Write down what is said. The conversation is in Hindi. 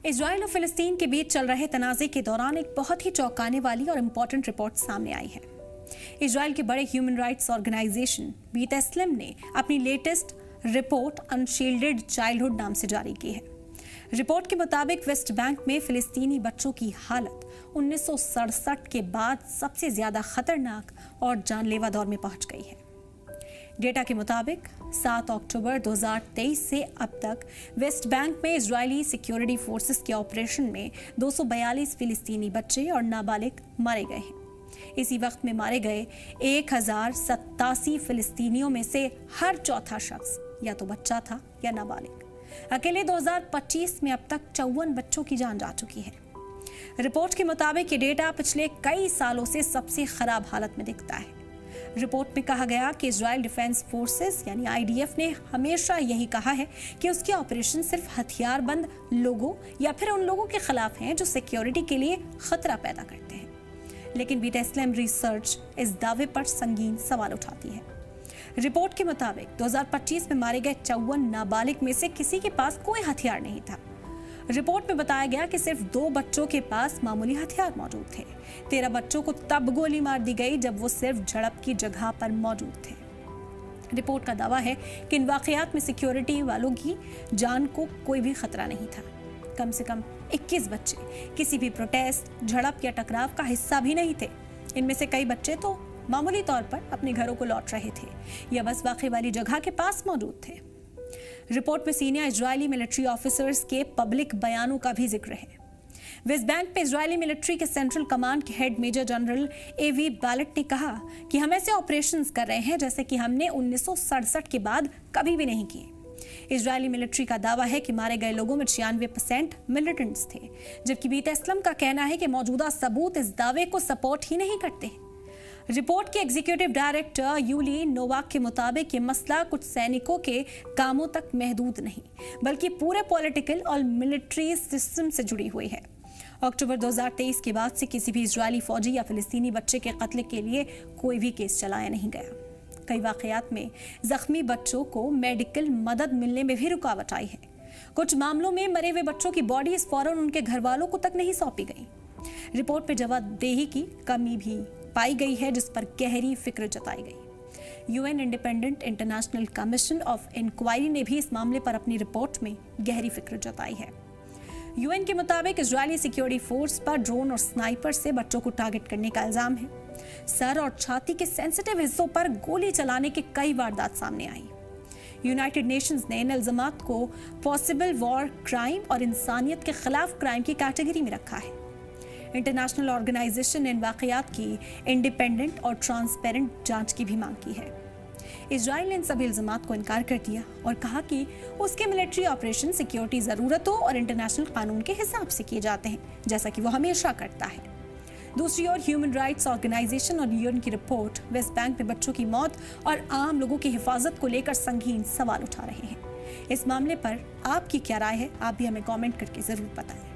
इजराइल और फिलिस्तीन के बीच चल रहे तनाज़े के दौरान एक बहुत ही चौंकाने वाली और इम्पोर्टेंट रिपोर्ट सामने आई है। इजराइल के बड़े ह्यूमन राइट्स ऑर्गेनाइजेशन बेतस्लेम ने अपनी लेटेस्ट रिपोर्ट अनशील्डेड चाइल्डहुड नाम से जारी की है। रिपोर्ट के मुताबिक वेस्ट बैंक में फिलिस्तीनी बच्चों की हालत 1967 के बाद सबसे ज्यादा खतरनाक और जानलेवा दौर में पहुंच गई है। डेटा के मुताबिक 7 अक्टूबर 2023 से अब तक वेस्ट बैंक में इजरायली सिक्योरिटी फोर्सेस के ऑपरेशन में 242 फिलिस्तीनी बच्चे और नाबालिग मारे गए हैं। इसी वक्त में मारे गए 1087 फिलिस्तीनियों में से हर चौथा शख्स या तो बच्चा था या नाबालिग। अकेले 2025 में अब तक 54 बच्चों की जान जा चुकी है। रिपोर्ट के मुताबिक ये डेटा पिछले कई सालों से सबसे खराब हालत में दिखता है। रिपोर्ट में कहा गया कि इजराइल डिफेंस फोर्सेस यानी आईडीएफ ने हमेशा यही कहा है कि उसके ऑपरेशन सिर्फ हथियारबंद लोगों या फिर उन लोगों के खिलाफ हैं जो सिक्योरिटी के लिए खतरा पैदा करते हैं। लेकिन बेतस्लेम रिसर्च इस दावे पर संगीन सवाल उठाती है। रिपोर्ट के मुताबिक 2025 में मारे गए 54 नाबालिग में से किसी के पास कोई हथियार नहीं था। रिपोर्ट में बताया गया कि सिर्फ 2 बच्चों के पास मामूली हथियार मौजूद थे। 13 बच्चों को तब गोली मार दी गई जब वो सिर्फ झड़प की जगह पर मौजूद थे। रिपोर्ट का दावा है कि इन वाकयात में सिक्योरिटी वालों की जान को कोई भी खतरा नहीं था। कम से कम 21 बच्चे किसी भी प्रोटेस्ट, झड़प या टकराव का हिस्सा भी नहीं थे। इनमें से कई बच्चे तो मामूली तौर पर अपने घरों को लौट रहे थे या बस वाक़े वाली जगह के पास मौजूद थे। रिपोर्ट में सीनियर इजरायली मिलिट्री ऑफिसर्स के पब्लिक बयानों का भी जिक्र है। वेस्ट बैंक में इजरायली मिलिट्री के सेंट्रल कमांड के हेड मेजर जनरल एवी बैलेट ने कहा कि हम ऐसे ऑपरेशंस कर रहे हैं जैसे कि हमने 1967 के बाद कभी भी नहीं किए। इजरायली मिलिट्री का दावा है कि मारे गए लोगों में 96% मिलिटेंट्स थे, जबकि बेतस्लेम का कहना है कि मौजूदा सबूत इस दावे को सपोर्ट ही नहीं करते। रिपोर्ट के एग्जीक्यूटिव डायरेक्टर यूली नोवाक के मुताबिक ये मसला कुछ सैनिकों के कामों तक महदूद नहीं बल्कि पूरे पॉलिटिकल और मिलिट्री सिस्टम से जुड़ी हुई है। अक्टूबर 2023 के बाद से किसी भी इजरायली फौजी या फिलिस्तीनी बच्चे के कत्ल के लिए कोई भी केस चलाया नहीं गया। कई वाकयात में जख्मी बच्चों को मेडिकल मदद मिलने में भी रुकावट आई है। कुछ मामलों में मरे हुए बच्चों की बॉडी फौरन उनके घर वालों को तक नहीं सौंपी गई। रिपोर्ट में जवाबदेही की कमी भी पाई गई है, जिस पर गहरी फिक्र जताई गई। UN independent international commission of inquiry ने भी इस मामले पर अपनी रिपोर्ट में गहरी फिक्र जताई है। यूएन के मुताबिक इजरायली सिक्योरिटी फोर्स पर ड्रोन और स्नाइपर से बच्चों को टारगेट करने का इल्जाम है। सर और छाती के सेंसिटिव हिस्सों पर गोली चलाने के कई वारदात सामने आई। यूनाइटेड नेशंस ने इन इल्जामात को पॉसिबल वॉर क्राइम और इंसानियत के खिलाफ क्राइम की कैटेगरी में रखा है। इंटरनेशनल ऑर्गेनाइजेशन ने इन वाकयात की इंडिपेंडेंट और ट्रांसपेरेंट जांच की भी मांग की है। इजराइल ने इन सभी इल्जामात को इनकार कर दिया और कहा कि उसके मिलिट्री ऑपरेशन सिक्योरिटी ज़रूरतों और इंटरनेशनल कानून के हिसाब से किए जाते हैं, जैसा कि वो हमेशा करता है। दूसरी ओर ह्यूमन राइट्स ऑर्गेनाइजेशन और यूएन की रिपोर्ट वेस्ट बैंक में बच्चों की मौत और आम लोगों की हिफाजत को लेकर संगीन सवाल उठा रहे हैं। इस मामले पर आपकी क्या राय है? आप भी हमें कमेंट करके ज़रूर बताएं।